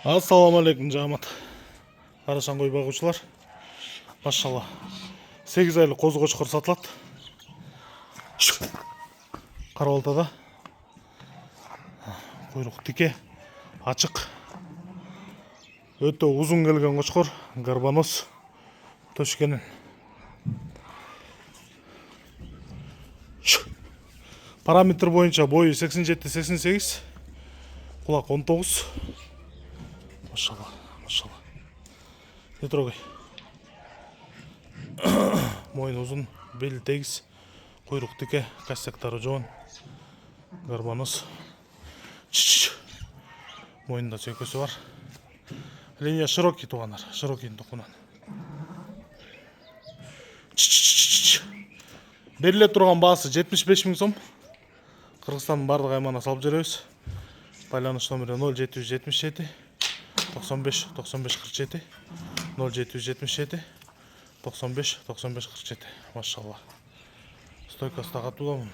Ассаламу алейкум жамат. Қарашан қой бағушылар. Машалла. 8 айлық қозы қошқыр сатылады. Қарауылтада. Құйрық тике, ашық. Өте ұзын келген қошқыр, гарбаноз төшкенін. Параметр бойынша бойы 87-88, құлақ 19. Машалла, машалла. Не трогай. Мойын ұзын, белі тегіс, құйрық тике, кастектары жоғын, гарбаноз. Мойында сөйкөсі бар. Линия широкий туғанар, широкийін тұқынан. Беріле тұрған басы 75 000 сом. Қырғызстанның бардық аймағына салып жүрөбүз. Байланыш номері 0777 95 95 47 0777 95 95 47. Машалла. Стойкасы тағатуламын.